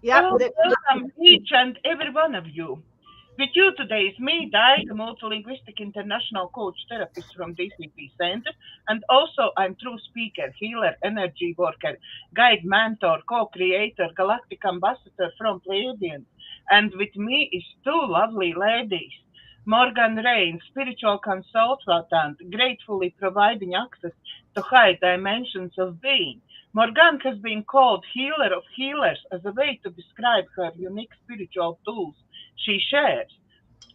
Yep. Oh, welcome each and every one of you. With you today is me, Dai, the multilinguistic international coach therapist from DCTcentre, and also I'm true speaker, healer, energy worker, guide, mentor, co-creator, galactic ambassador from Pleiadians. And with me is two lovely ladies, Morganne Rayne, spiritual consultant, gratefully providing access to high dimensions of being. Morganne has been called healer of healers as a way to describe her unique spiritual tools she shares.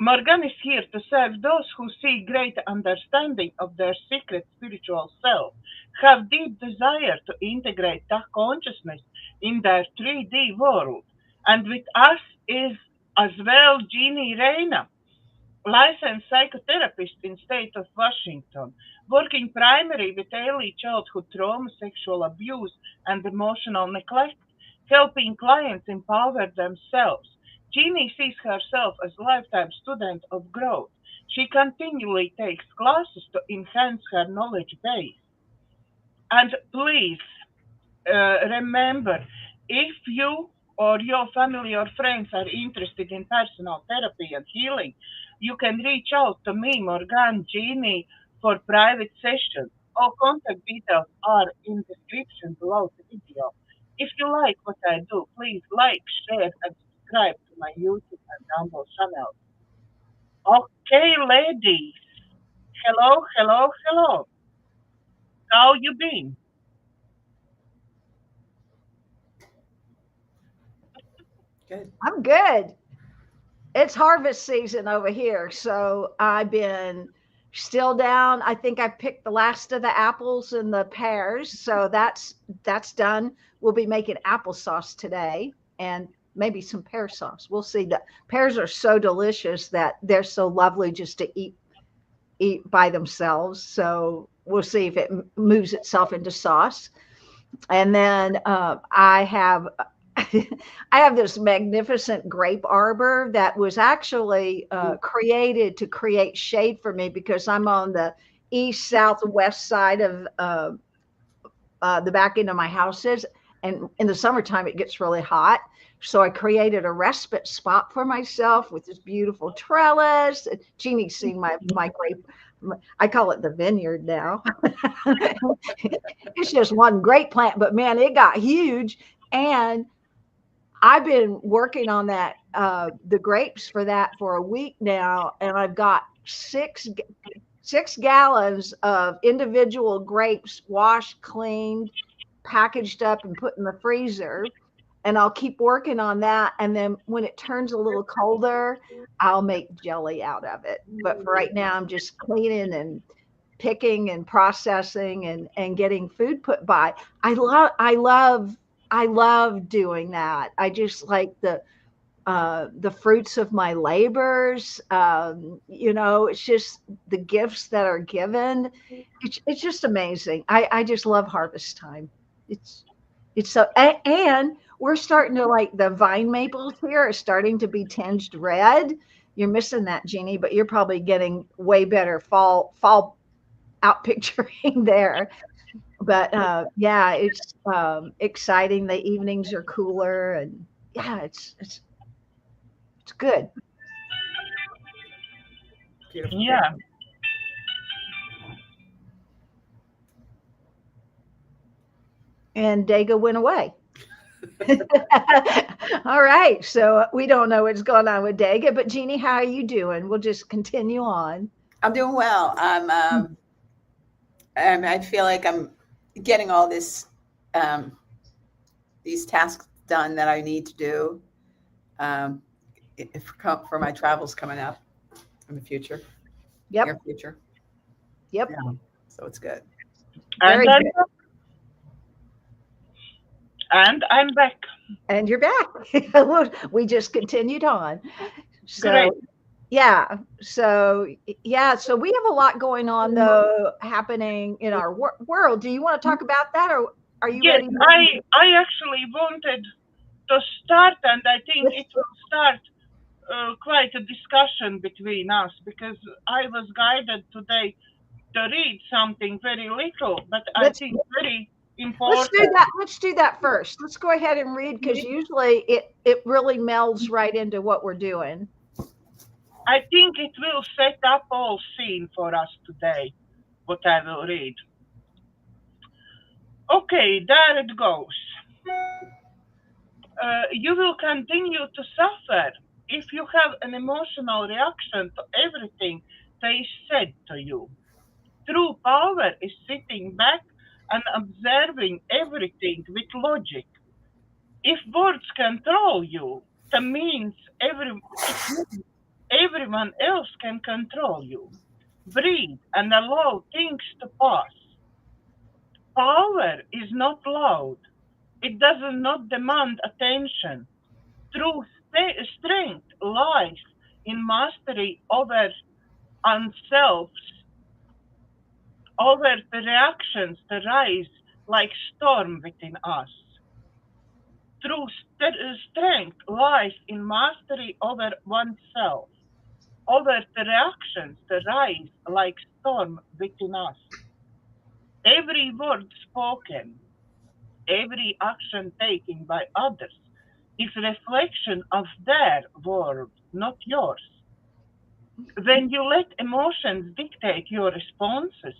Morganne is here to serve those who seek greater understanding of their secret spiritual self, have deep desire to integrate that consciousness in their 3D world. And with us is as well Jeannie Reyna, licensed psychotherapist in state of Washington, working primarily with early childhood trauma, sexual abuse, and emotional neglect, helping clients empower themselves. Jeannie sees herself as a lifetime student of growth. She continually takes classes to enhance her knowledge base. And please remember, if you or your family or friends are interested in personal therapy and healing, you can reach out to me, Morgan, Jeannie, for private sessions. All contact details are in description below the video. If you like what I do, please like, share, and subscribe to my YouTube and Rumble channel. Okay, ladies. Hello, hello, hello. How you been? Good. I'm good. It's harvest season over here, so I've been still down. I think I picked the last of the apples and the pears, so that's done. We'll be making applesauce today and maybe some pear sauce. We'll see. The pears are so delicious that they're so lovely just to eat by themselves. So we'll see if it moves itself into sauce. And then I have I have this magnificent grape arbor that was actually created to create shade for me because I'm on the east, south, west side of the back end of my house is, and in the summertime it gets really hot. So I created a respite spot for myself with this beautiful trellis. Jeannie's seen my grape. I call it the vineyard now. It's just one great plant, but man, it got huge. And I've been working on that, the grapes for that for a week now, and I've got 6 gallons of individual grapes washed, cleaned, packaged up, and put in the freezer. And I'll keep working on that. And then when it turns a little colder, I'll make jelly out of it. But for right now, I'm just cleaning and picking and processing and getting food put by. I love doing that. I just like the fruits of my labors. It's just the gifts that are given. It's just amazing. I just love harvest time. It's it's so and we're starting to like the vine maples here are starting to be tinged red. You're missing that, Jeannie, but you're probably getting way better fall out picturing there. But yeah, it's exciting. The evenings are cooler, and yeah, it's good. Beautiful. Yeah. And Daga went away. All right, so we don't know what's going on with Daga, but Jeannie, how are you doing? We'll just continue on. I'm doing well. I feel like I'm getting all um, these tasks done that I need to do um, for my travels coming up in the future, near Yep, future. yep, Yeah, so it's good. And very I'm good. and I'm back. And you're back. We just continued on. Great. So yeah, so we have a lot going on though happening in our world. Do you want to talk about that, or are you Yes, ready? I actually wanted to start, and I think it will start quite a discussion between us because I was guided today to read something very little, but I Let's think very important. Let's do that first. Let's go ahead and read, because usually it really melds right into what we're doing. I think it will set up all scene for us today, what I will read. Okay, there it goes. You will continue to suffer if you have an emotional reaction to everything that is said to you. True power is sitting back and observing everything with logic. If words control you, that means everyone else can control you. Breathe and allow things to pass. Power is not loud. It does not demand attention. True strength lies in mastery over oneself, over the reactions that rise like storm within us. True strength lies in mastery over oneself, over the reactions that rise like storm within us. Every word spoken, every action taken by others is a reflection of their world, not yours. When you let emotions dictate your responses,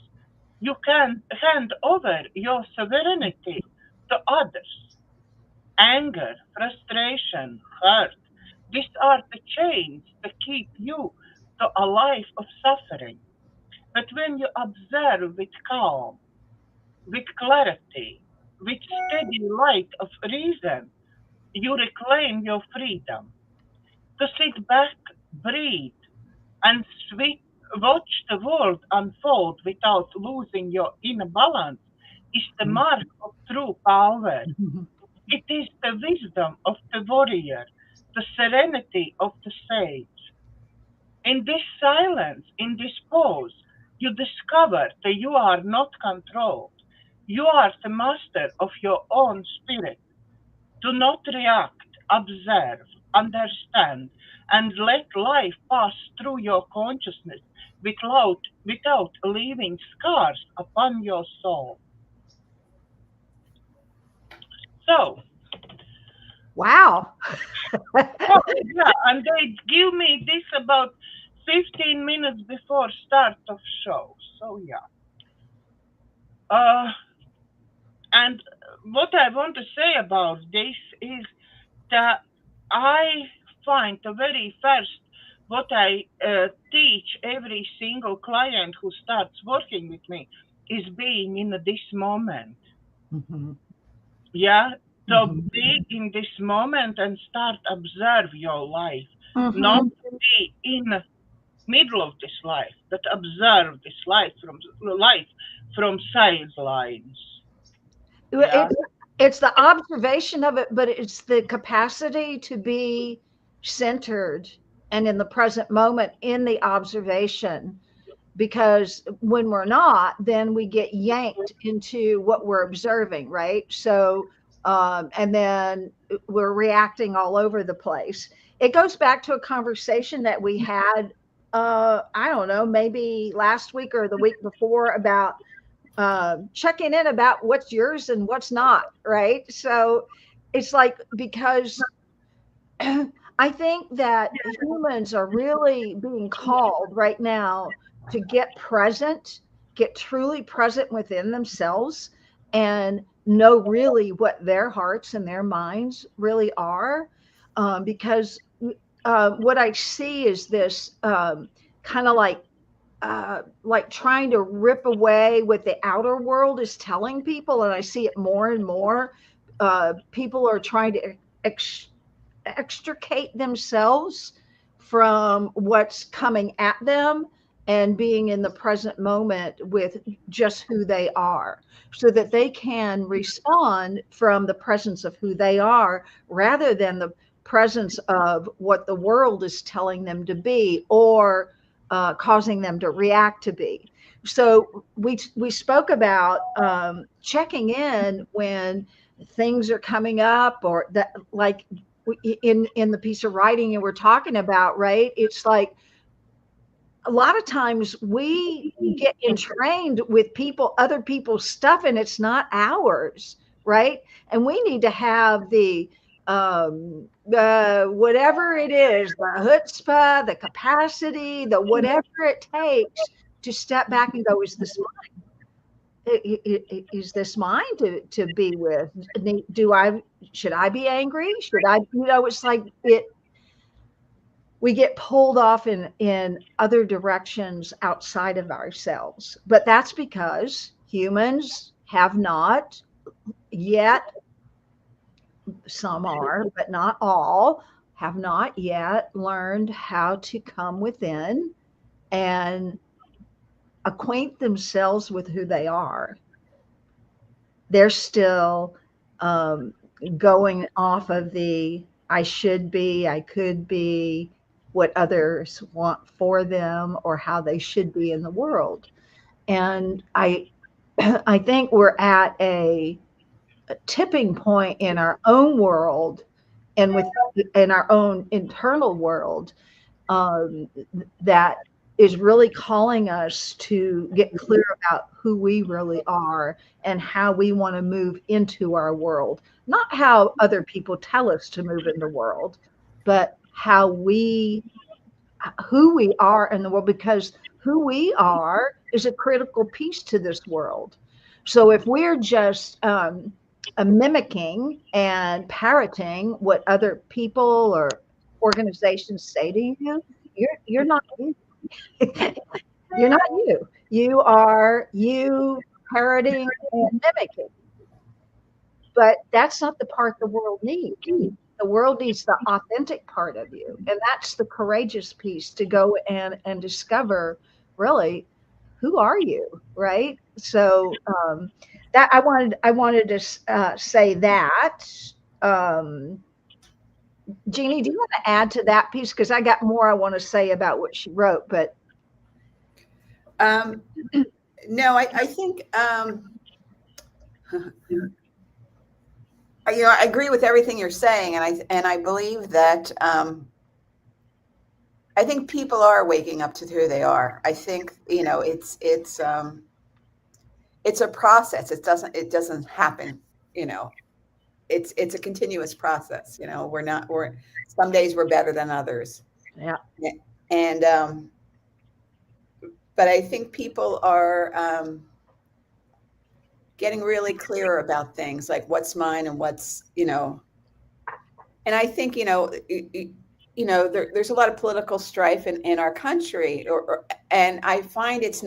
you can hand over your sovereignty to others. Anger, frustration, hurt, these are the chains that keep you to a life of suffering. But when you observe with calm, with clarity, with steady light of reason, you reclaim your freedom. To sit back, breathe, and watch the world unfold without losing your inner balance is the mark of true power. It is the wisdom of the warrior, the serenity of the sage. In this silence, in this pause, you discover that you are not controlled. You are the master of your own spirit. Do not react, observe, understand, and let life pass through your consciousness without leaving scars upon your soul. So, wow. yeah, and they give me this about 15 minutes before start of show. So yeah. And what I want to say about this is that I find the very first what I teach every single client who starts working with me is being in this moment. Mm-hmm. Yeah, so be in this moment and start observe your life, not be in the middle of this life, but observe this life from sidelines. Yeah. It's the observation of it, but it's the capacity to be centered and in the present moment in the observation. Because when we're not, then we get yanked into what we're observing, right? So, and then we're reacting all over the place. It goes back to a conversation that we had, I don't know, maybe last week or the week before about checking in about what's yours and what's not, right? So it's like, because I think that humans are really being called right now to get present, get truly present within themselves, and know really what their hearts and their minds really are. Because what I see is this kind of like trying to rip away what the outer world is telling people. And I see it more and more. People are trying to extricate themselves from what's coming at them and being in the present moment with just who they are, so that they can respond from the presence of who they are rather than the presence of what the world is telling them to be or causing them to react to be. So we spoke about checking in when things are coming up, or that, like in the piece of writing you were talking about, right? It's like a lot of times we get entrained with other people's stuff, and it's not ours, right? And we need to have the whatever it is, the chutzpah, the capacity, the whatever it takes to step back and go, is this is this mine to be with? Should I be angry? Should I, it's like we get pulled off in other directions outside of ourselves. But that's because humans have not yet, some are, but not all, have not yet learned how to come within and acquaint themselves with who they are. They're still going off of the I should be, I could be, what others want for them, or how they should be in the world. And I think we're at a tipping point in our own world and in our own internal world that is really calling us to get clear about who we really are and how we want to move into our world. Not how other people tell us to move in the world, but who we are in the world, because who we are is a critical piece to this world. So if we're just mimicking and parroting what other people or organizations say to you, you're not you. You're not you. You are you parroting and mimicking. But that's not the part the world needs. The world needs the authentic part of you. And that's the courageous piece, to go and discover, really, who are you, right? So that I wanted to say that. Jeannie, do you want to add to that piece? Because I got more I want to say about what she wrote, but no, I think I agree with everything you're saying, and I believe that I think people are waking up to who they are. I think it's a process. It doesn't happen. It's a continuous process. We're some days we're better than others. Yeah. And but I think people are getting really clear about things, like what's mine and what's, and I think, there's a lot of political strife in our country, and I find it's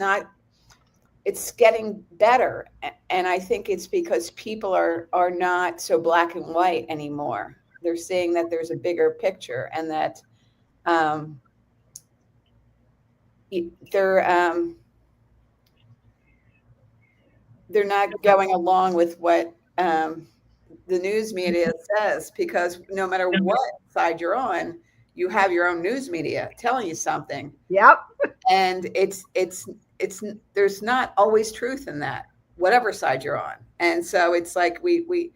getting better. And I think it's because people are not so black and white anymore. They're seeing that there's a bigger picture, and that they're not going along with what the news media says, because no matter what side you're on, you have your own news media telling you something. Yep. And it's there's not always truth in that, whatever side you're on. And so it's like we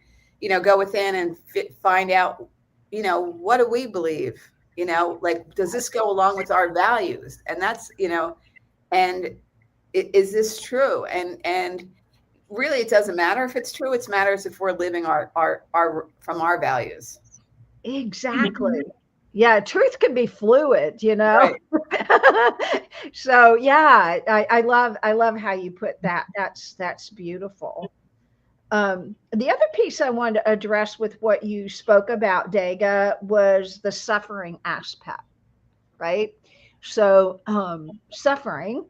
go within and find out, what do we believe? Like, does this go along with our values? And that's, and is this true? And really, it doesn't matter if it's true. It matters if we're living our from our values. Exactly. Yeah, truth can be fluid, Right. So yeah, I love how you put that. That's beautiful. The other piece I wanted to address with what you spoke about, Dega, was the suffering aspect, right? So suffering,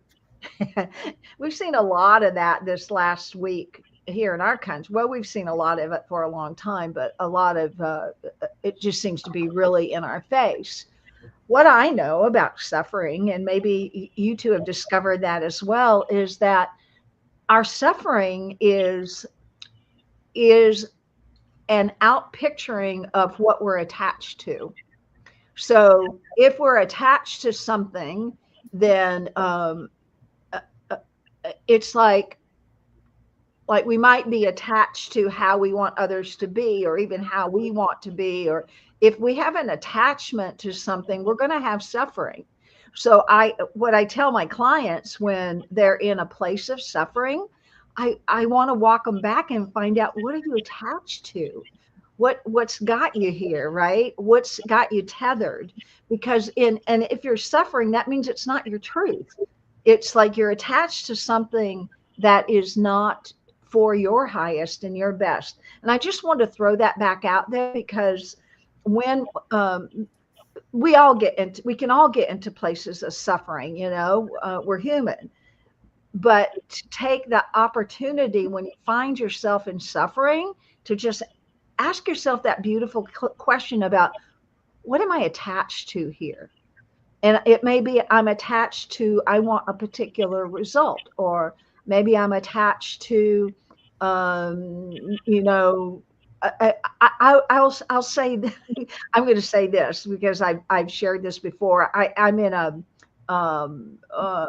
we've seen a lot of that this last week here in our country. Well, we've seen a lot of it for a long time, but a lot of it just seems to be really in our face. What I know about suffering, and maybe you two have discovered that as well, is that our suffering is an outpicturing of what we're attached to. So if we're attached to something, then it's like we might be attached to how we want others to be, or even how we want to be. Or if we have an attachment to something, we're going to have suffering. So what I tell my clients when they're in a place of suffering, I want to walk them back and find out, what are you attached to? What's got you here, right? What's got you tethered? Because and if you're suffering, that means it's not your truth. It's like you're attached to something that is not for your highest and your best. And I just want to throw that back out there, because when we can all get into places of suffering, we're human. But to take the opportunity when you find yourself in suffering, to just ask yourself that beautiful question about, what am I attached to here? And it may be I'm attached to, I want a particular result, or maybe I'm attached to, you know, I'll say, I'm going to say this because I've shared this before. I'm in a um, uh,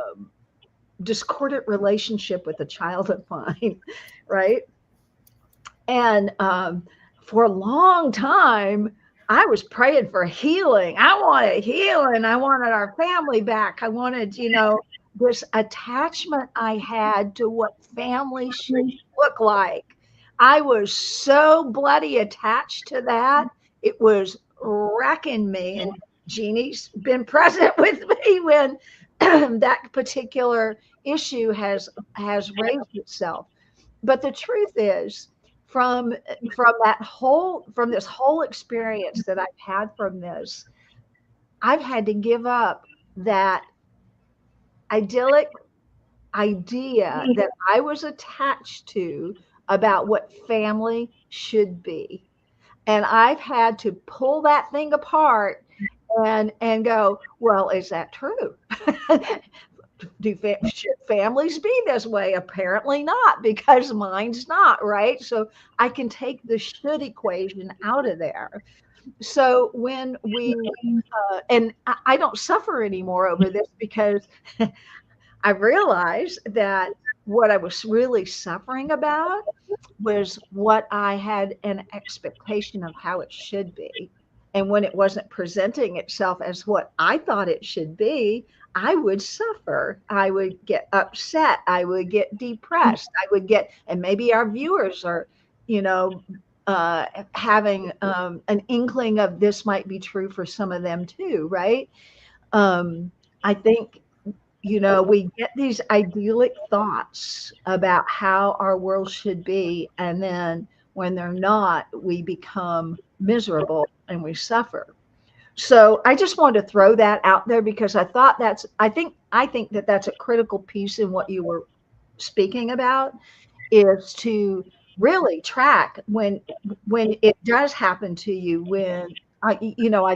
discordant relationship with a child of mine, right? And for a long time, I was praying for healing. I wanted healing. I wanted our family back. I wanted, this attachment I had to what family should look like. I was so bloody attached to that. It was wrecking me. And Jeannie's been present with me when that particular issue has raised itself. But the truth is, from from this whole experience that I've had from this, I've had to give up that idyllic idea that I was attached to about what family should be. And I've had to pull that thing apart and go, well, is that true? Should families be this way? Apparently not, because mine's not, right? So I can take the should equation out of there. So when and I don't suffer anymore over this, because I realized that what I was really suffering about was what I had an expectation of how it should be. And when it wasn't presenting itself as what I thought it should be, I would suffer. I would get upset. I would get depressed. I would get, and maybe our viewers are, you know, having an inkling of this might be true for some of them too, right? I think, we get these idyllic thoughts about how our world should be. And then when they're not, we become miserable and we suffer. So I just wanted to throw that out there, because I think that that's a critical piece in what you were speaking about, is to really track when it does happen to you. When I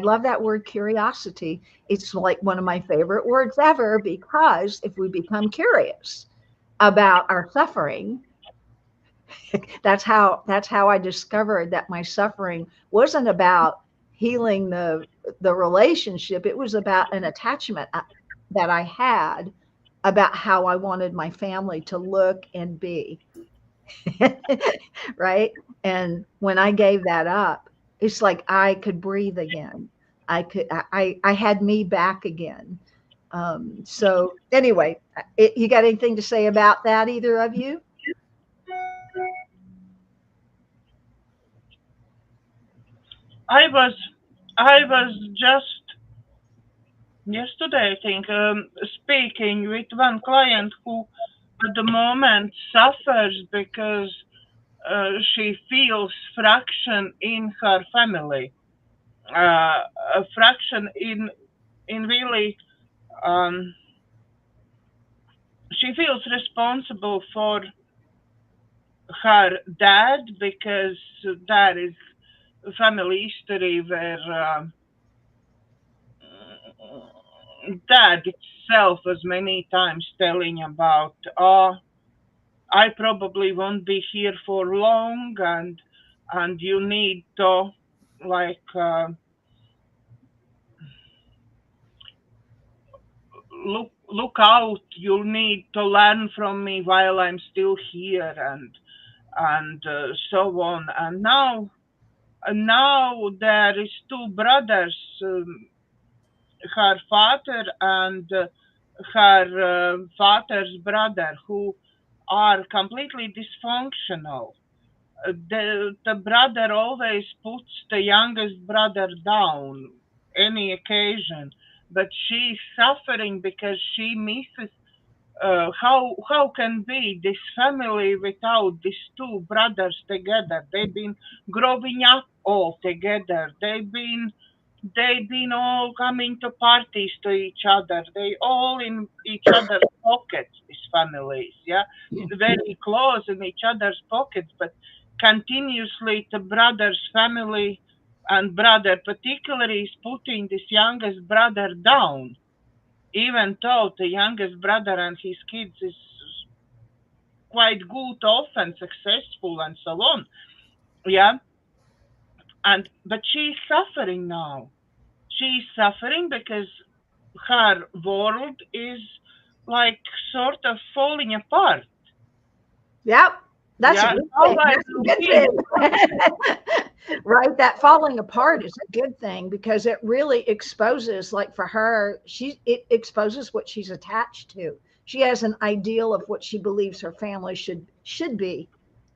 love that word curiosity. It's like one of my favorite words ever, because if we become curious about our suffering, that's how I discovered that my suffering wasn't about healing the relationship. It was about an attachment that I had about how I wanted my family to look and be. Right? And when I gave that up, it's like I could breathe again. I had me back again. So anyway, you got anything to say about that, either of you? I was just yesterday, I think, speaking with one client who at the moment suffers because she feels fraction in her family, a fraction in really. She feels responsible for her dad, because that is family history where dad itself was many times telling about, oh, I probably won't be here for long, and you need to, like, look out. You'll need to learn from me while I'm still here, and so on. And now there is two brothers her father and her father's brother, who are completely dysfunctional. The brother always puts the youngest brother down any occasion, but she's suffering because she misses how can be this family without these two brothers together. They've been growing up all together. They've been all coming to parties to each other. They all in each other's pockets, these families, yeah? Very close in each other's pockets, but continuously the brother's family and brother particularly is putting this youngest brother down, even though the youngest brother and his kids is quite good off and successful and so on. Yeah. And but she's suffering now. She's suffering because her world is like sort of falling apart. Yep. That's Yeah. a good How thing. I That's a will good thing. Right? That falling apart is a good thing because it really exposes, like for her, it exposes what she's attached to. She has an ideal of what she believes her family should be,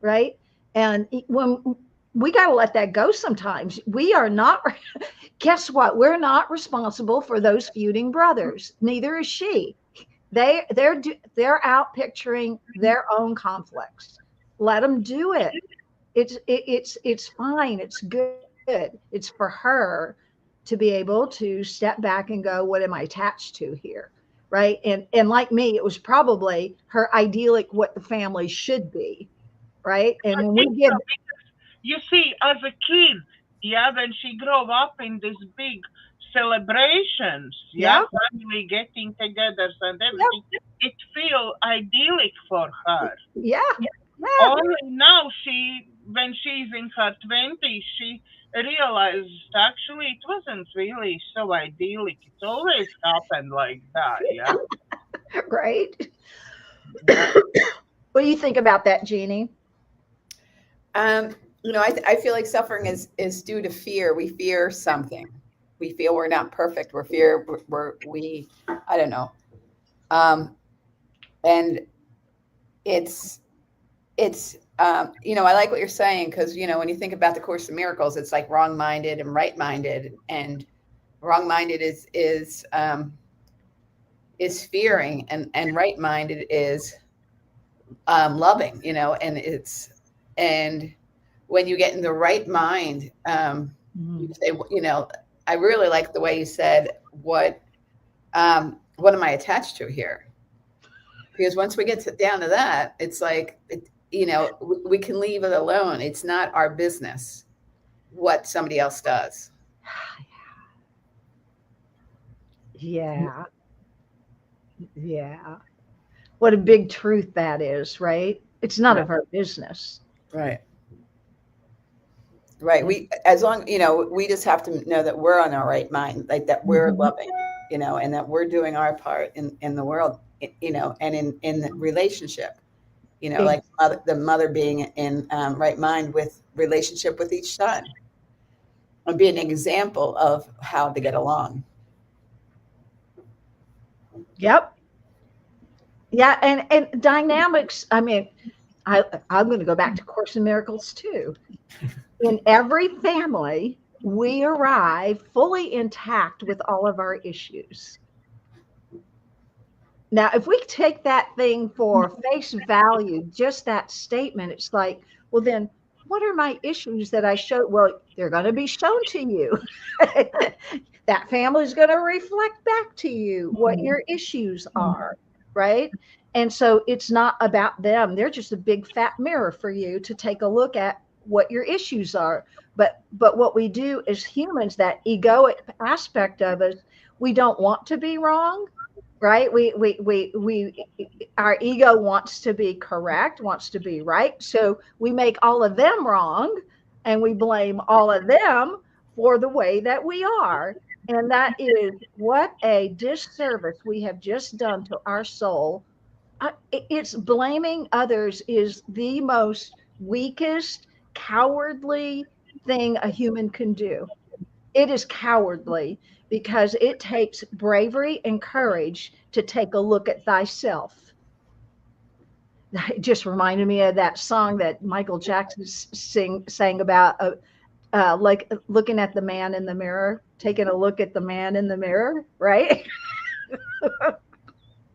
right? And when we got to let that go sometimes. We are not, guess what? We're not responsible for those feuding brothers. Neither is she. They're out picturing their own conflicts. Let them do it. It's fine. It's good. It's for her to be able to step back and go, what am I attached to here? Right. And like me, it was probably her idyllic what the family should be. Right. And I when think we give, so because you see, as a kid, yeah, when she grew up in these big celebrations, yeah, yeah, family getting together and yeah, everything, it feel idyllic for her. yeah, yeah, Only now when she's in her 20s, she realized actually it wasn't really so idyllic. It always happened like that, yeah. right. Yeah. What do you think about that, Jeannie? Um, I feel like suffering is due to fear. We fear something. We feel we're not perfect. I don't know. And I like what you're saying because when you think about the Course of Miracles, it's like wrong-minded and right-minded, and wrong-minded is fearing, and right-minded is loving. And when you get in the right mind, you say, I really like the way you said, what am I attached to here? Because once we get down to that, it's like, we can leave it alone. It's not our business what somebody else does. Yeah. Yeah. What a big truth that is, right? It's none of our business. Right. Right. We just have to know that we're on our right mind, like that we're loving, and that we're doing our part in the world, and in the relationship, like the mother being in right mind with relationship with each son, and be an example of how to get along. Yep. Yeah, and dynamics. I mean, I'm going to go back to Course in Miracles too. In every family, we arrive fully intact with all of our issues. Now, if we take that thing for face value, just that statement, it's like, well, then what are my issues that I show? Well, they're going to be shown to you. That family is going to reflect back to you what your issues are, right? And so it's not about them. They're just a big fat mirror for you to take a look at what your issues are. But what we do as humans, that egoic aspect of us, we don't want to be wrong, right? Our ego wants to be correct, wants to be right. So we make all of them wrong and we blame all of them for the way that we are. And that is what a disservice we have just done to our soul. It's blaming others is the most weakest, cowardly thing a human can do. it is cowardly, because it takes bravery and courage to take a look at thyself. It just reminded me of that song that Michael Jackson sang about, like looking at the man in the mirror, taking a look at the man in the mirror, right?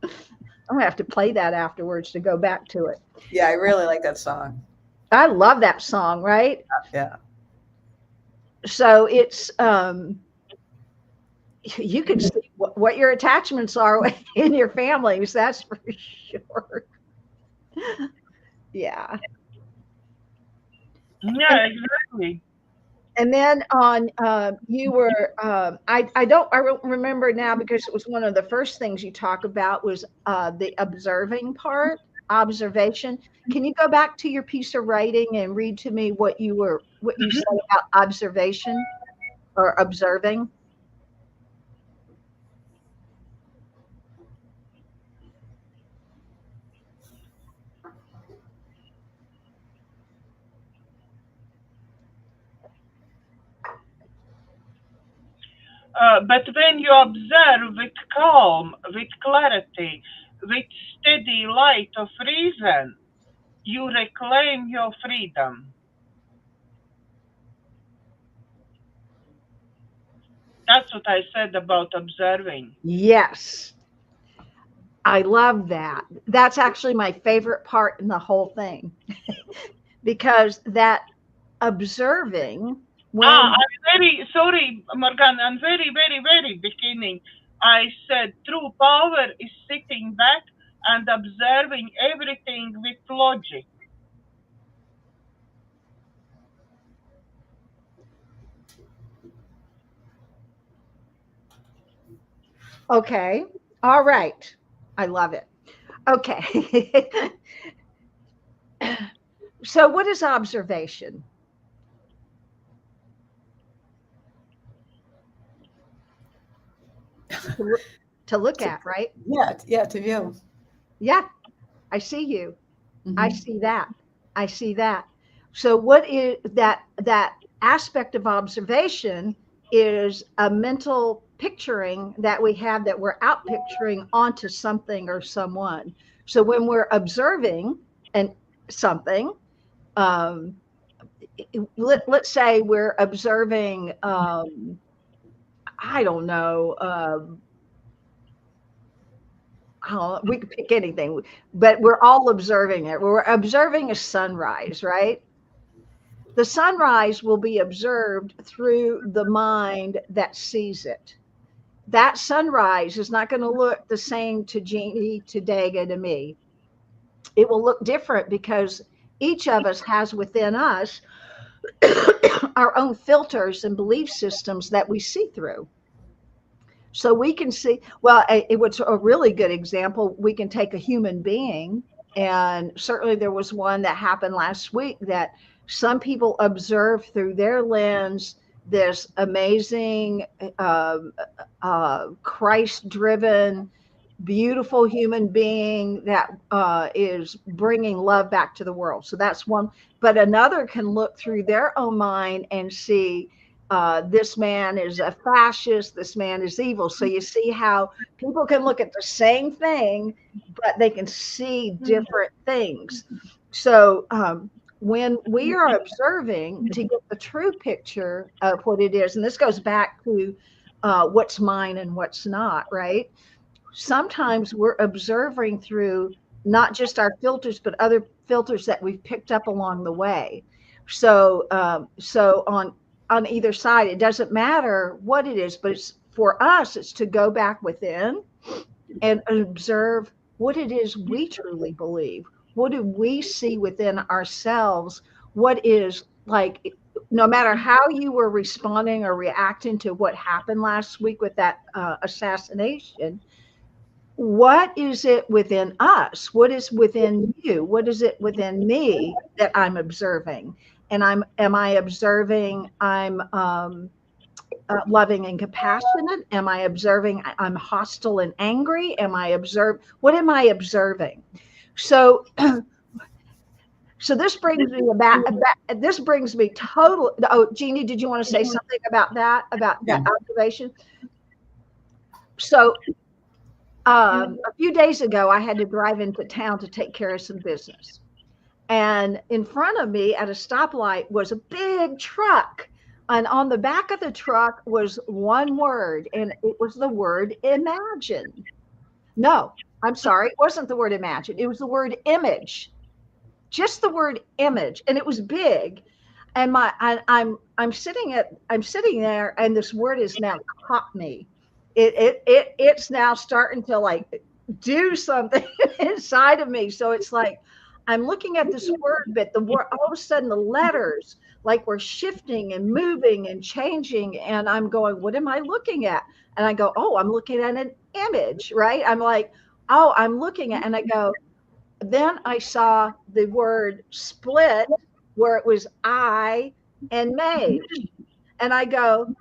I'm gonna have to play that afterwards to go back to it. Yeah, I really like that song. I love that song, right? Yeah. So it's you can see what your attachments are in your families, that's for sure. Yeah. Yeah, exactly. And then on you were I don't remember now, because it was one of the first things you talk about was the observing part, observation. Can you go back to your piece of writing and read to me what you said about observation or observing? But when you observe with calm, with clarity, with steady light of reason, you reclaim your freedom. That's what I said about observing. Yes. I love that. That's actually my favorite part in the whole thing. Because that observing, when I'm very sorry, Morgan. I'm very, very, very beginning. I said true power is sitting back and observing everything with logic. okay, all right, I love it. Okay. So what is observation? To look at, right? Yeah, to view. Yeah, I see you. I Mhm. see that. I see that. So what is that aspect of observation is a mental picturing that we have, that we're out picturing onto something or someone. So when we're observing and something, um, let's say we're observing, I don't know, we could pick anything, but we're all observing it. We're observing a sunrise, right? The sunrise will be observed through the mind that sees it. That sunrise is not going to look the same to Jeannie, to Daga, to me. It will look different, because each of us has within us our own filters and belief systems that we see through. So we can see, well, it was a really good example. We can take a human being, and certainly there was one that happened last week that some people observe through their lens this amazing, Christ-driven, beautiful human being that is bringing love back to the world. So that's one. But another can look through their own mind and see, this man is a fascist, this man is evil. So you see how people can look at the same thing, but they can see different things. So when we are observing to get the true picture of what it is, and this goes back to what's mine and what's not, right? Sometimes we're observing through not just our filters, but other filters that we've picked up along the way. So, so on either side, it doesn't matter what it is, but it's for us, it's to go back within and observe what it is we truly believe. What do we see within ourselves? What is like, no matter how you were responding or reacting to what happened last week with that assassination, what is it within us? What is within you? What is it within me that I'm observing? And am I observing I'm loving and compassionate? Am I observing I'm hostile and angry? What am I observing? So, So this brings me this brings me totally. Oh, Jeannie, did you want to say something about that observation? So a few days ago, I had to drive into town to take care of some business. And in front of me at a stoplight was a big truck. And on the back of the truck was one word, and it was the word imagine. No, I'm sorry, it wasn't the word imagine. It was the word image. Just the word image, and it was big. And I'm sitting there, and this word is now caught me. It's now starting to like do something inside of me. So it's like I'm looking at this word, but the word, all of a sudden the letters like we're shifting and moving and changing, and I'm going, what am I looking at? And I go, oh, I'm looking at an image, right? I'm like, oh, I'm looking at, and I go, then I saw the word split where it was I and mage. And I go,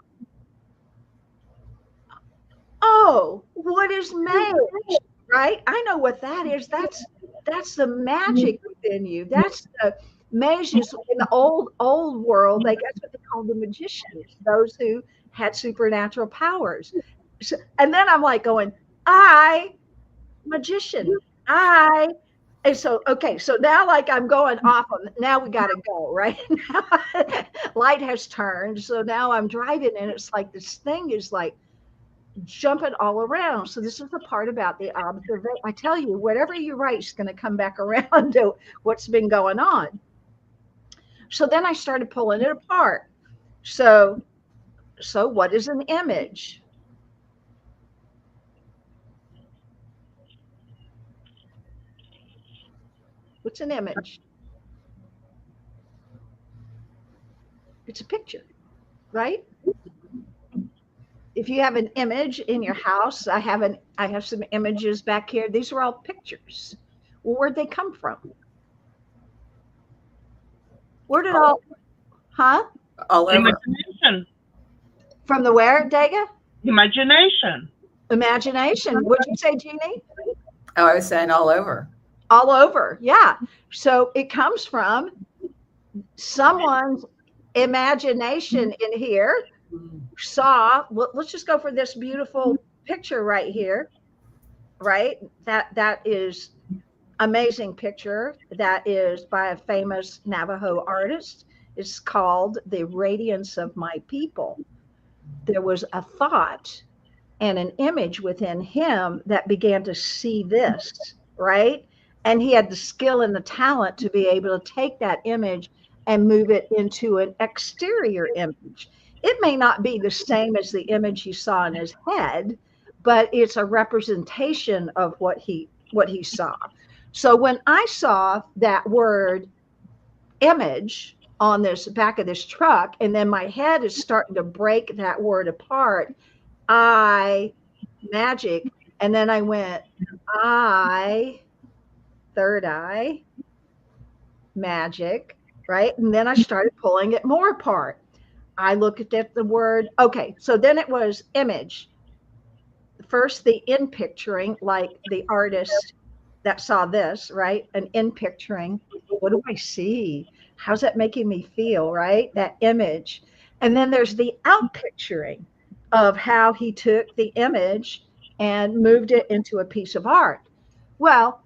oh, what is mage? Right? I know what that is. That's the magic within you. That's the mages in the old world. Like that's what they called the magicians, those who had supernatural powers. So, and then I'm like going, I magician, and so, okay, so now like I'm going off on, now we got to go, right? Light has turned. So now I'm driving and it's like this thing is like jumping all around. So this is the part about the observation. I tell you, whatever you write is going to come back around to what's been going on. So then I started pulling it apart. So what is an image? What's an image? It's a picture, right? If you have an image in your house, I have some images back here. These are all pictures. Well, where'd they come from? Where did all over. Imagination. From the where, Dega? Imagination. Imagination. What'd you say, Jeannie? Oh, I was saying all over. All over, yeah. So it comes from someone's imagination in here saw, well, let's just go for this beautiful picture right here, right? That is amazing picture. That is by a famous Navajo artist. It's called The Radiance of My People. There was a thought and an image within him that began to see this, right? And he had the skill and the talent to be able to take that image and move it into an exterior image. It may not be the same as the image he saw in his head, but it's a representation of what he saw. So when I saw that word image on this back of this truck, and then my head is starting to break that word apart, magic, and then I went, third eye, magic, right? And then I started pulling it more apart. I looked at the word, okay, so then it was image. First, the in picturing, like the artist that saw this, right? An in picturing. What do I see? How's that making me feel, right? That image. And then there's the out picturing of how he took the image and moved it into a piece of art. Well,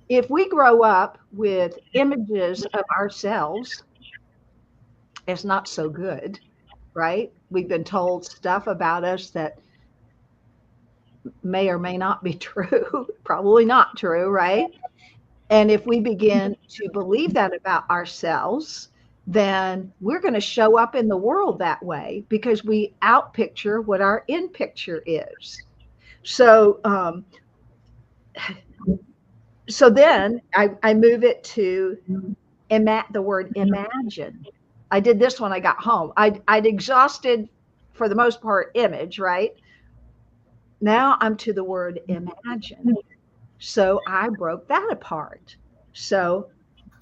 if we grow up with images of ourselves, it's not so good, right? We've been told stuff about us that may or may not be true, probably not true, right? And if we begin to believe that about ourselves, then we're going to show up in the world that way because we out picture what our in picture is. So, so then I move it to the word imagine. I did this when I got home. I'd exhausted, for the most part, image, right? Now I'm to the word imagine. So I broke that apart. So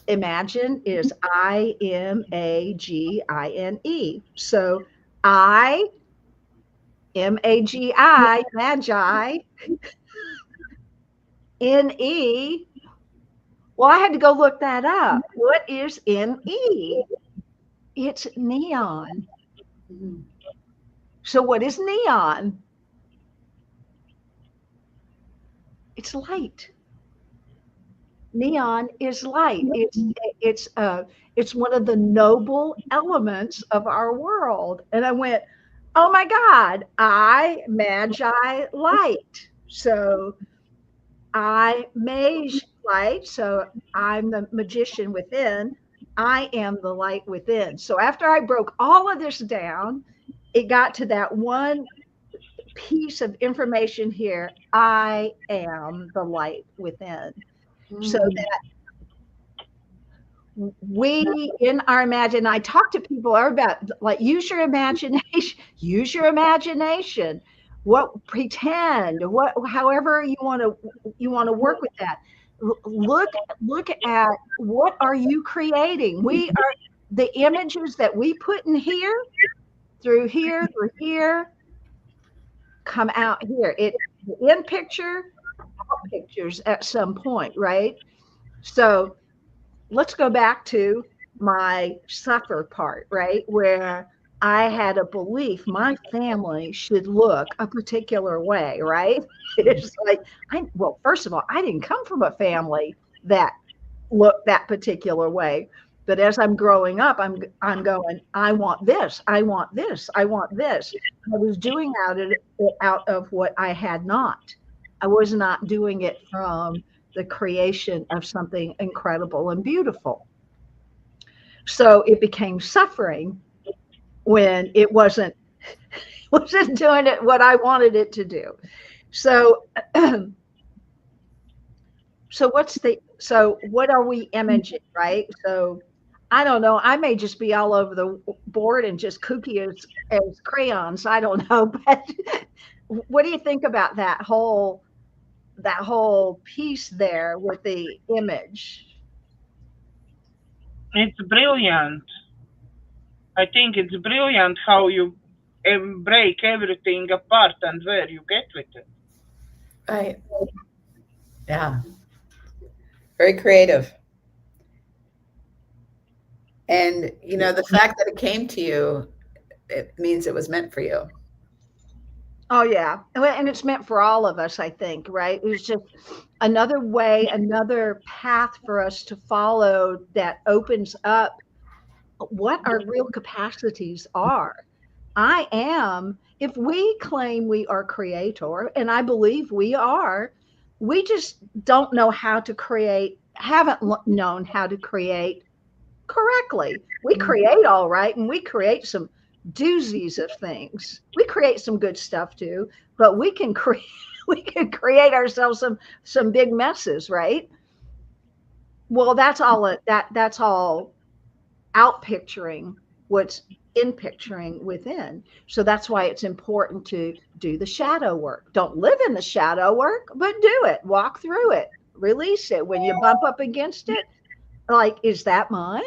imagine is IMAGINE. So magi, NE, Well, I had to go look that up. What is NE? It's neon. Mhm. So what is neon? It's light. Neon is light. It's one of the noble elements of our world. And I went, oh my God, I magi light. So I mage light. So I'm the magician within. I am the light within. So after I broke all of this down, it got to that one piece of information here. I am the light within. So Mm. we in our imagine, I talk to people about like use your imagination, use your imagination, what pretend, what however you want to work with that. Look at what are you creating. We are the images that we put in here through here come out here. It in picture out pictures at some point, right? So let's go back to my suffer part, right? Where I had a belief my family should look a particular way, right? It's like, well, first of all, I didn't come from a family that looked that particular way. But as I'm growing up, I'm going, I want this, I want this, I want this. I was doing out of what I had not. I was not doing it from the creation of something incredible and beautiful. So it became suffering when it wasn't doing it what I wanted it to do. So so what are we imaging, right? So I don't know. I may just be all over the board and just kooky as crayons. I don't know. But what do you think about that whole piece there with the image? It's brilliant. I think it's brilliant how you break everything apart and where you get with it. Right. Yeah. Very creative. And the fact that it came to you, it means it was meant for you. Oh yeah, and it's meant for all of us, I think, right? It's just another way, another path for us to follow that opens up what our real capacities are. I am, if we claim we are creator, and I believe we are, we just don't know how to create, haven't known how to create correctly. We create all right, and we create some doozies of things. We create some good stuff too, but we can create we can create ourselves some big messes, right? Well, that's all out picturing what's in picturing within. So that's why it's important to do the shadow work. Don't live in the shadow work, but do it. Walk through it. Release it. When you bump up against it, like, is that mine?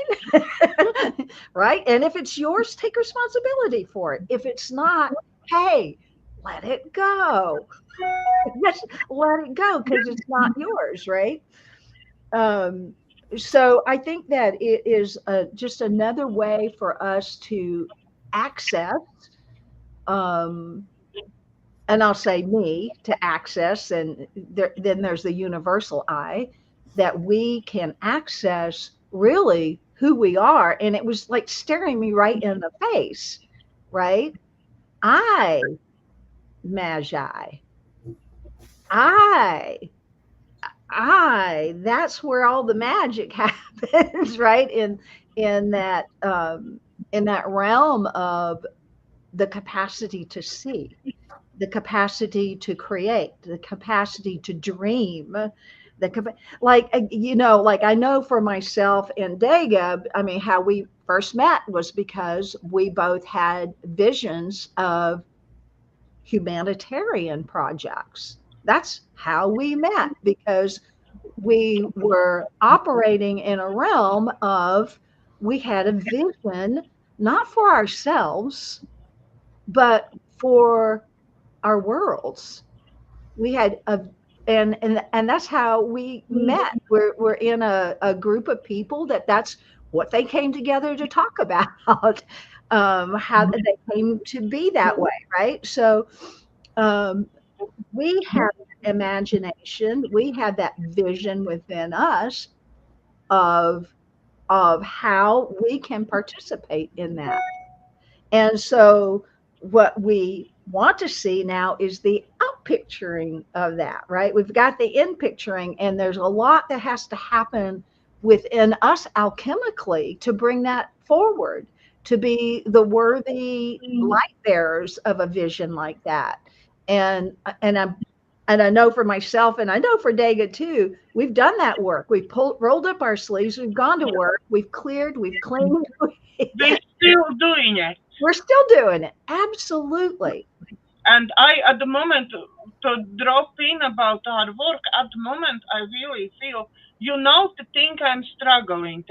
Right? And if it's yours, take responsibility for it. If it's not, hey, let it go. Just let it go because it's not yours, right? So I think that it is just another way for us to access, um, and I'll say me to access, and then there's the universal I, that we can access really who we are. And it was like staring me right in the face, right? I, Magi, I, that's where all the magic happens, right? In that realm of the capacity to see, the capacity to create, the capacity to dream, like like I know for myself and Daga, I mean, how we first met was because we both had visions of humanitarian projects. That's how we met, because we were operating in a realm of, we had a vision not for ourselves but for our worlds. We had And that's how we met. We're in a group of people that's what they came together to talk about, how they came to be that way, right? So um, we have imagination, we have that vision within us of how we can participate in that. And so what we want to see now is the out picturing of that, right? We've got the in picturing, and there's a lot that has to happen within us alchemically to bring that forward, to be the worthy light bearers of a vision like that. And I'm and I know for myself, and I know for Daga too, we've done that work. We've rolled up our sleeves, we've gone to work, we've cleared, we've cleaned. We're still doing it. We're still doing it. Absolutely. And I, at the moment, to drop in about our work, at the moment, I really feel, to think I'm struggling.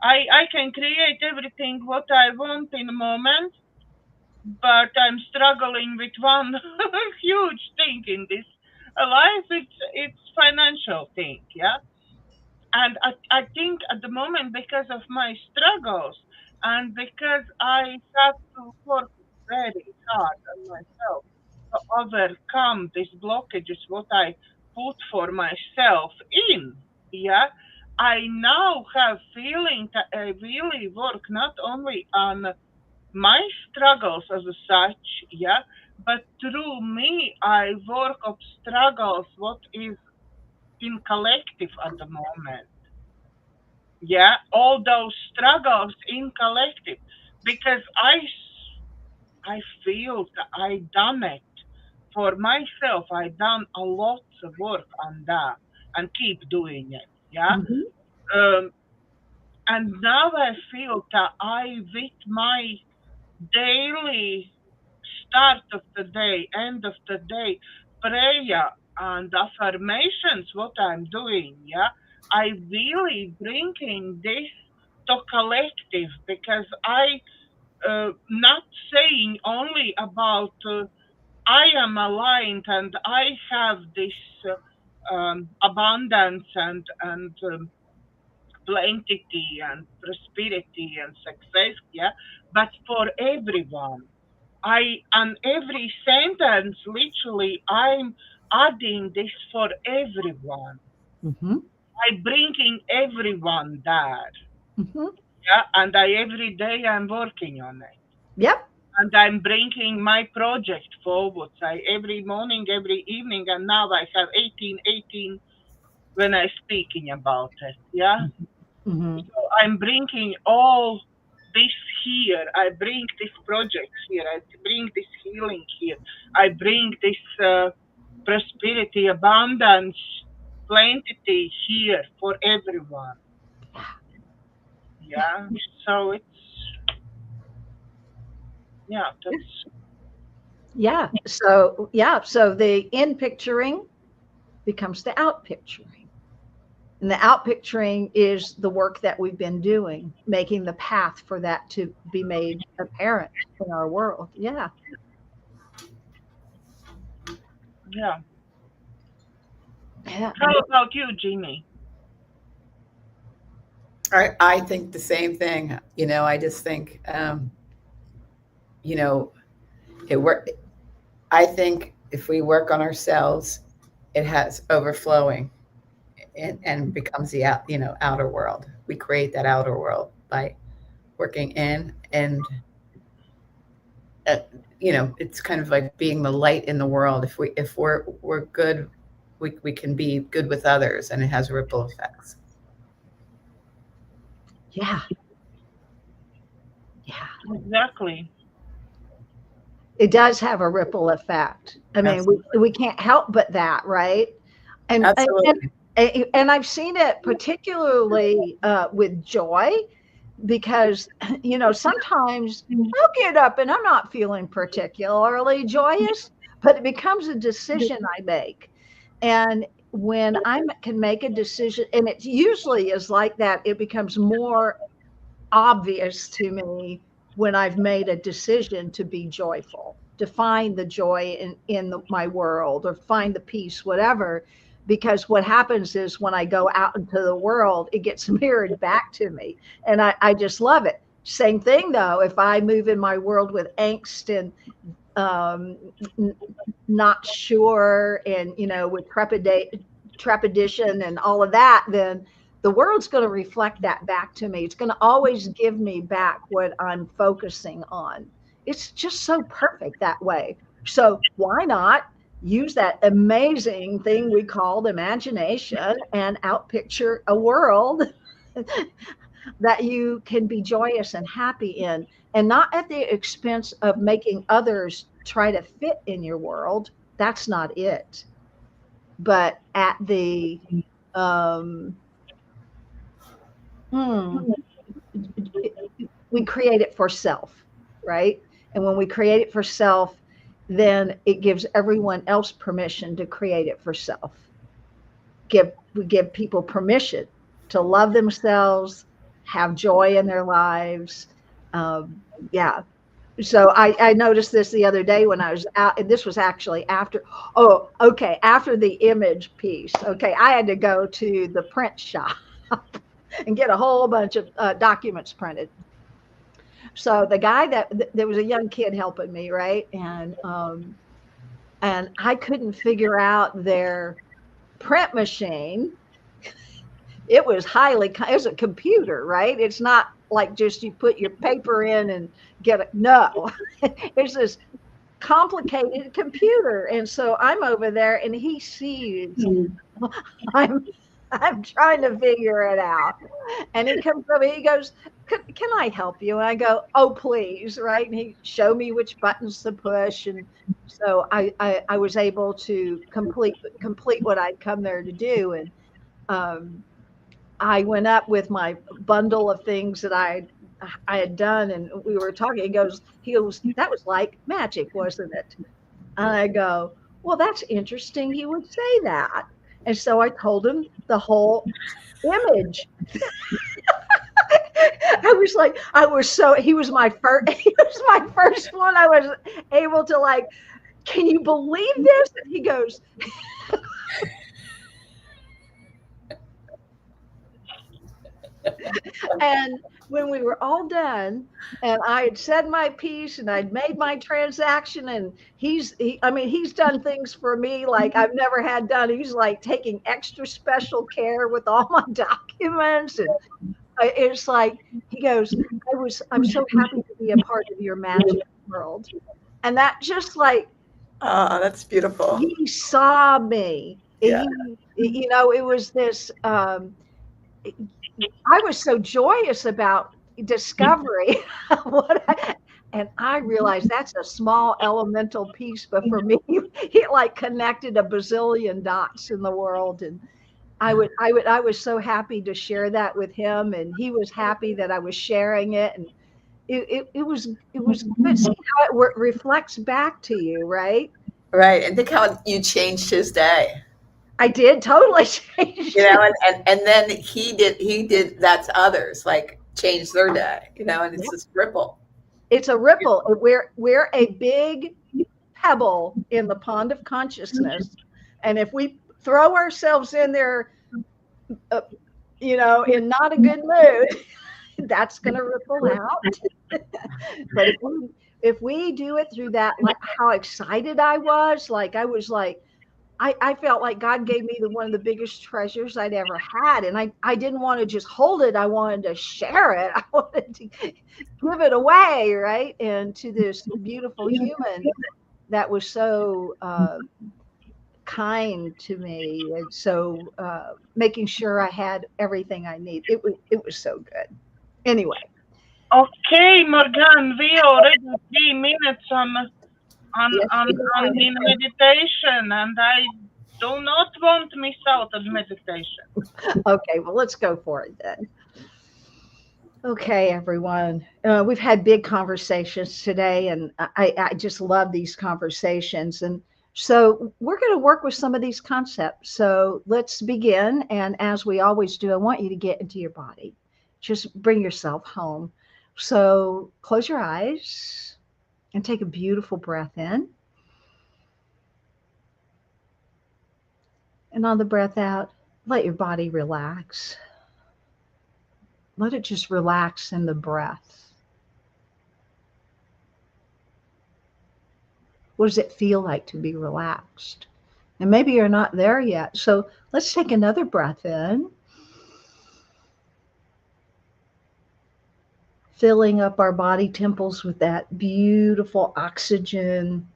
I can create everything what I want in a moment, but I'm struggling with one huge thing in this life. It's financial thing, yeah. And I think at the moment, because of my struggles and because I have to work very hard on myself to overcome these blockages, what I put for myself in, yeah, I now have feeling that I really work not only on my struggles as such, yeah, but through me, I work of struggles, what is in collective at the moment. Yeah, all those struggles in collective, because I feel that I done it for myself. I done a lot of work on that and keep doing it. Yeah. Mm-hmm. And now I feel that I, with my daily start of the day, end of the day, prayer and affirmations, what I'm doing, yeah, I really bringing this to collective, because I not saying only about I am aligned and I have this abundance and plenty and prosperity and success, yeah, but for everyone. I on every sentence, literally, I'm adding this for everyone. Mm-hmm. I bringing everyone there, Mm-hmm. yeah, and I every day I'm working on it, Yep. and I'm bringing my project forward. I every morning, every evening, and now I have 18 when I speaking about it, yeah. Mm-hmm. So I'm bringing all this here. I bring this project here. I bring this healing here. I bring this prosperity, abundance, plenty here for everyone. Yeah. So it's, yeah, that's, Yeah. So yeah. So the in picturing becomes the out picturing. And the out picturing is the work that we've been doing, making the path for that to be made apparent in our world. Yeah. yeah. Yeah. How about you, Jimmy? I think the same thing. I just think, you know, it work. I think if we work on ourselves, it has overflowing and becomes the outer world. We create that outer world by working in, and it's kind of like being the light in the world. If we're good, we can be good with others, and it has ripple effects. Yeah. Yeah. Exactly. It does have a ripple effect. I mean, we can't help but that, right? And Absolutely. and I've seen it particularly with joy, because sometimes I'll get up and I'm not feeling particularly joyous, but it becomes a decision I make. And when I can make a decision, and it usually is like that, it becomes more obvious to me when I've made a decision to be joyful. to find the joy in my world, or find the peace, whatever. Because what happens is when I go out into the world, it gets mirrored back to me. And I just love it. Same thing though, if I move in my world with angst and not sure, and with trepidation and all of that, then the world's going to reflect that back to me. It's going to always give me back what I'm focusing on. It's just so perfect that way. So why not use that amazing thing we called imagination and outpicture a world that you can be joyous and happy in, and not at the expense of making others try to fit in your world. That's not it. But at the we create it for self, right? And when we create it for self, then it gives everyone else permission to create it for self. We give people permission to love themselves, have joy in their lives. Yeah. So I noticed this the other day when I was out, and this was actually after the image piece. Okay, I had to go to the print shop and get a whole bunch of documents printed. So the guy there was a young kid helping me, right? And I couldn't figure out their print machine. It was it's a computer, right? It's not like just you put your paper in and get it. No, it's this complicated computer. And so I'm over there and he sees I'm trying to figure it out. And he comes over, he goes, can I help you? And I go, oh, please, right? And he showed me which buttons to push. And so I was able to complete what I'd come there to do. And I went up with my bundle of things that I had done, and we were talking. He goes, that was like magic, wasn't it? And I go, well, that's interesting. He would say that. And so I told him the whole image. He was my first one. I was able to can you believe this? And he goes, and when we were all done and I had said my piece and I'd made my transaction, and he's done things for me like I've never had done. He's like taking extra special care with all my documents. And it's like, he goes, I'm so happy to be a part of your magic world. And that just oh, that's beautiful. He saw me. Yeah. It was this, I was so joyous about discovery. And I realized that's a small elemental piece, but for me, it connected a bazillion dots in the world. And I was so happy to share that with him, and he was happy that I was sharing it. And it was good. See how it reflects back to you, right? Right. And think how you changed his day. I did totally change. And then he did that to others, change their day, and it's this ripple. It's a ripple. We're a big pebble in the pond of consciousness. And if we throw ourselves in there, in not a good mood, that's going to ripple out. But if we do it through that, how excited I was, I felt like God gave me one of the biggest treasures I'd ever had. And I didn't want to just hold it. I wanted to share it. I wanted to give it away, right? And to this beautiful human that was so kind to me, and so making sure I had everything I need. It was so good. Anyway. Okay, Morganne, we already 3 minutes on in meditation, and I do not want to miss out on meditation. Okay, well, let's go for it then. Okay, everyone. We've had big conversations today, and I just love these conversations. And so we're going to work with some of these concepts. So let's begin. And as we always do, I want you to get into your body. Just bring yourself home. So close your eyes And take a beautiful breath in. And on the breath out, let your body relax. Let it just relax in the breath. What does it feel like to be relaxed? And maybe you're not there yet. So let's take another breath in. Filling up our body temples with that beautiful oxygen.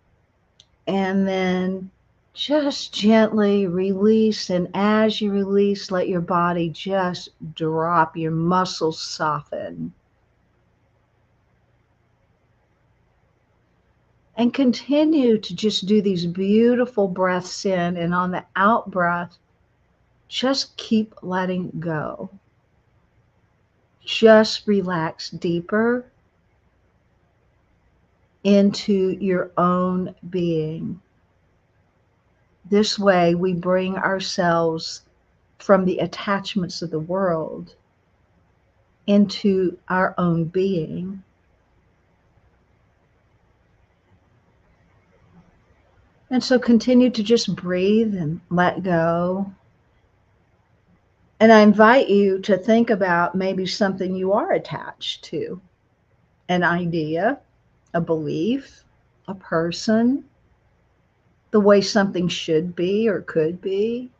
And then just gently release. And as you release, let your body just drop. Your muscles soften. And continue to just do these beautiful breaths in. And on the out breath, just keep letting go. Just relax deeper into your own being. This way, we bring ourselves from the attachments of the world into our own being. And so continue to just breathe and let go. And I invite you to think about maybe something you are attached to, an idea, a belief, a person, the way something should be or could be.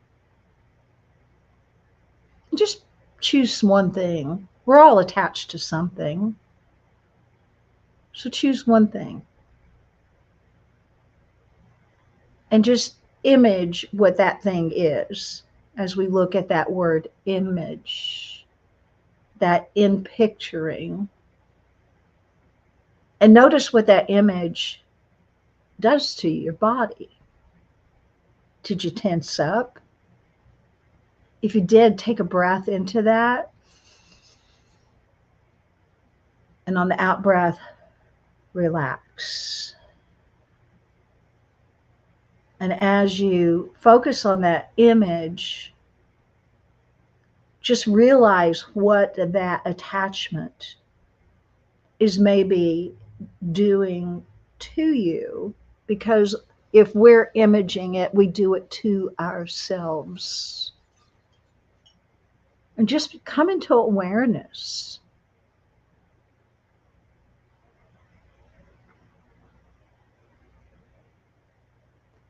Just choose one thing. We're all attached to something. So choose one thing. And just image what that thing is as we look at that word image, that in picturing. And notice what that image does to your body. Did you tense up? If you did, take a breath into that. And on the out breath, relax. And as you focus on that image, just realize what that attachment is maybe doing to you. Because if we're imaging it, we do it to ourselves. And just come into awareness.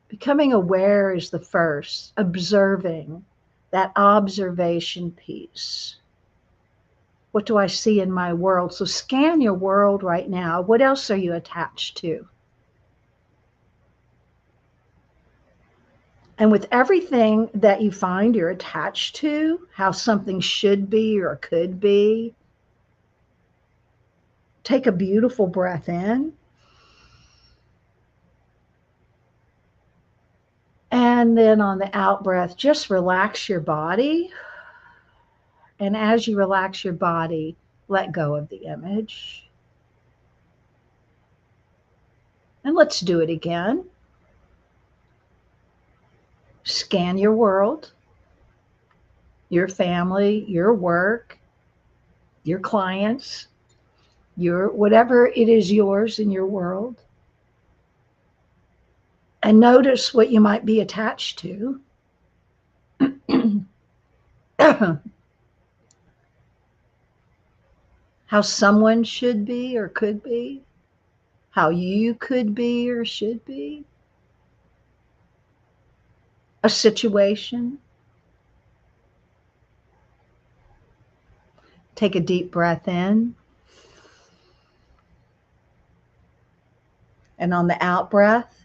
Becoming aware is the first, observing, that observation piece. What do I see in my world? So scan your world right now. What else are you attached to? And with everything that you find you're attached to, how something should be or could be, take a beautiful breath in. And then on the out breath, just relax your body. And as you relax your body, let go of the image. And let's do it again. Scan your world, your family, your work, your clients, your whatever it is yours in your world. And notice what you might be attached to. How someone should be or could be. How you could be or should be. A situation. Take a deep breath in. And on the out breath,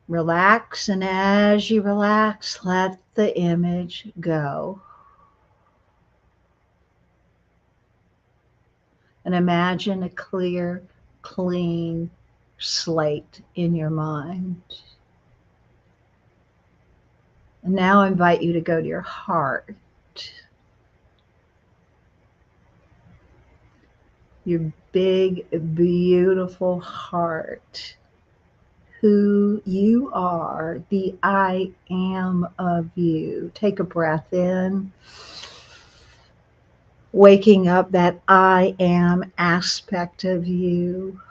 relax. And as you relax, let the image go. And imagine a clear, clean slate in your mind. And now I invite you to go to your heart. Your big, beautiful heart. Who you are, the I am of you. Take a breath in. Waking up that I am aspect of you.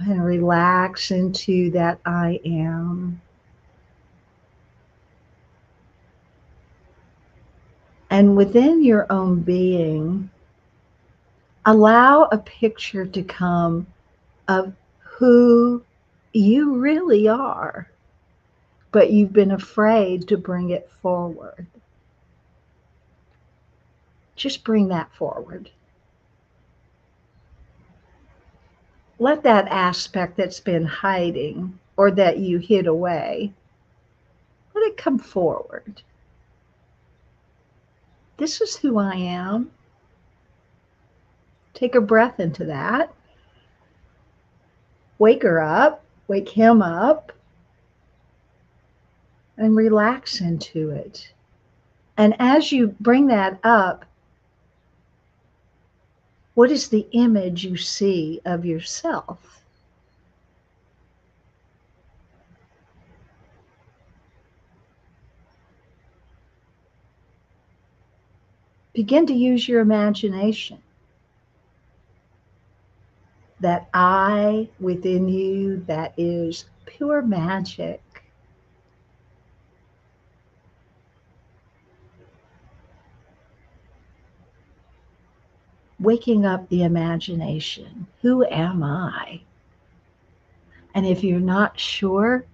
And relax into that I am. And within your own being, allow a picture to come of who you really are, but you've been afraid to bring it forward. Just bring that forward. Let that aspect that's been hiding or that you hid away, let it come forward. This is who I am. Take a breath into that. Wake her up, wake him up, and relax into it. And as you bring that up, what is the image you see of yourself? Begin to use your imagination. That I within you that is pure magic. Waking up the imagination. Who am I? And if you're not sure,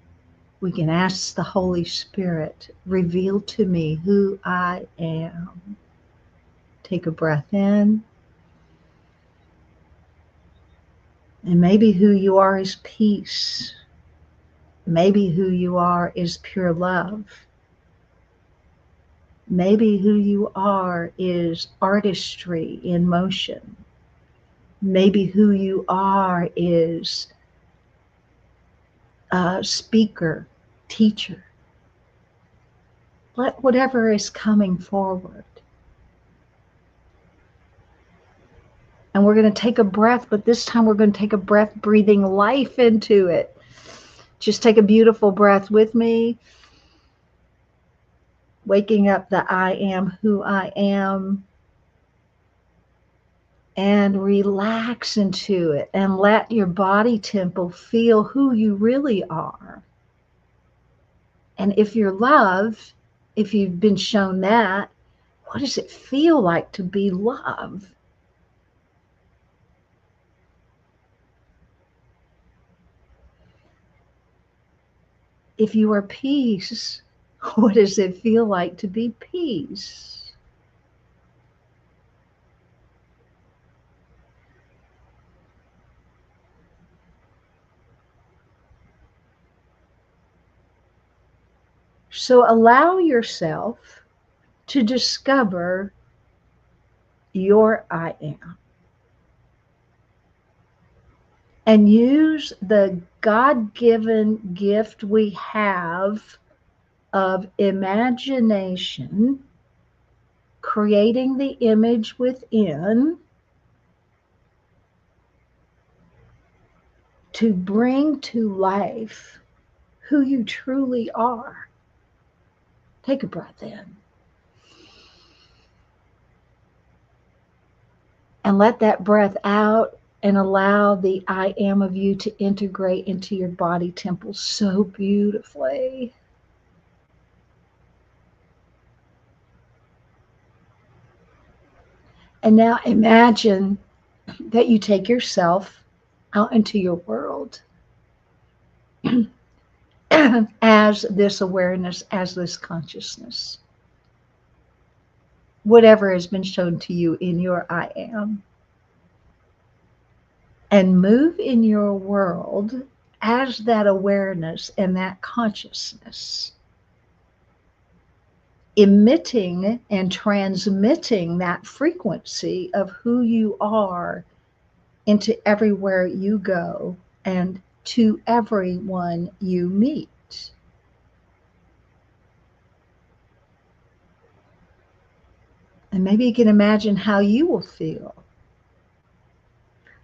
we can ask the Holy Spirit, reveal to me who I am. Take a breath in. And maybe who you are is peace. Maybe who you are is pure love. Maybe who you are is artistry in motion. Maybe who you are is a speaker, teacher. Let whatever is coming forward. And we're going to take a breath, but this time we're going to take a breath breathing life into it. Just take a beautiful breath with me. Waking up the I am who I am. And relax into it and let your body temple feel who you really are. And if you're loved, if you've been shown that, what does it feel like to be loved? If you are peace, what does it feel like to be peace? So allow yourself to discover your I am. And use the God-given gift we have of imagination, creating the image within to bring to life who you truly are. Take a breath in. And let that breath out and allow the I am of you to integrate into your body temple so beautifully. And now imagine that you take yourself out into your world as this awareness, as this consciousness. Whatever has been shown to you in your I am. And move in your world as that awareness and that consciousness, emitting and transmitting that frequency of who you are into everywhere you go and to everyone you meet. And maybe you can imagine how you will feel.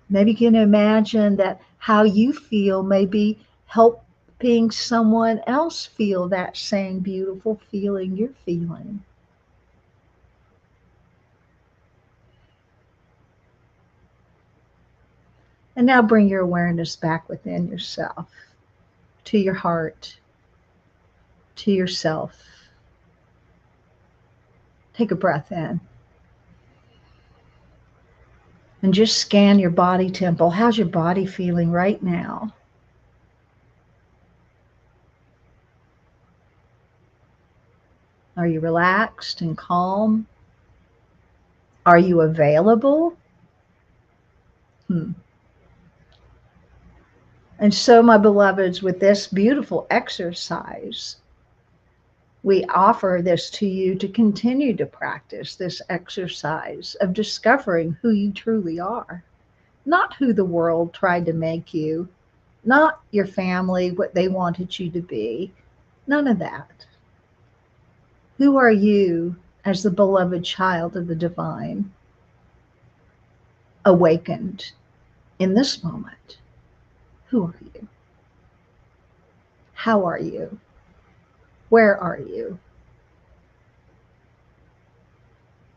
Maybe you can imagine that how you feel may be helping someone else feel that same beautiful feeling you're feeling. And now bring your awareness back within yourself, to your heart, to yourself. Take a breath in. And just scan your body temple. How's your body feeling right now? Are you relaxed and calm? Are you available? And so, my beloveds, with this beautiful exercise, we offer this to you to continue to practice this exercise of discovering who you truly are, not who the world tried to make you, not your family, what they wanted you to be, none of that. Who are you as the beloved child of the divine, awakened in this moment? Who are you? How are you? Where are you?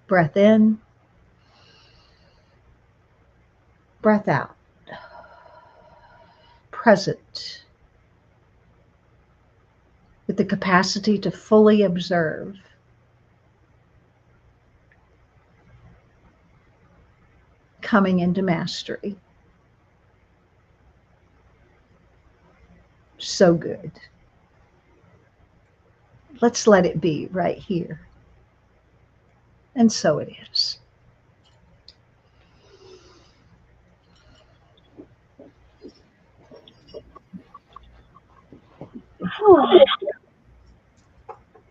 Breath in, breath out. Present, with the capacity to fully observe. Coming into mastery. So good. Let's let it be right here. And so it is.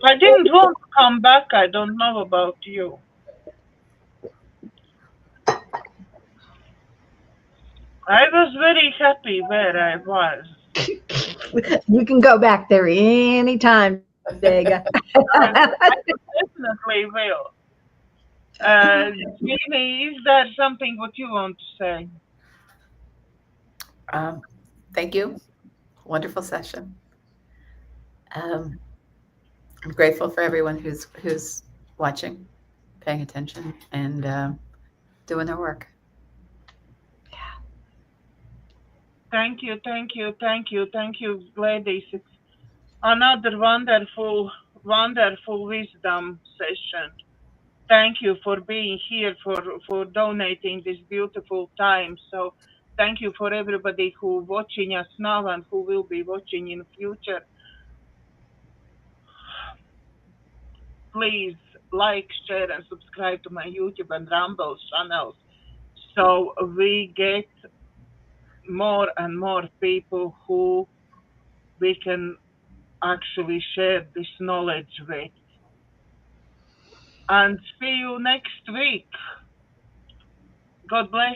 I didn't want to come back. I don't know about you. I was very happy where I was. You can go back there anytime, Dega. I definitely will. Jamie, is there something what you want to say? Thank you. Wonderful session. I'm grateful for everyone who's watching, paying attention, and doing their work. Thank you, thank you, thank you, thank you, ladies. It's another wonderful, wonderful wisdom session. Thank you for being here, for donating this beautiful time. So thank you for everybody who watching us now and who will be watching in the future. Please like, share, and subscribe to my YouTube and Rumble channels, so we get more and more people who we can actually share this knowledge with. And see you next week. God bless.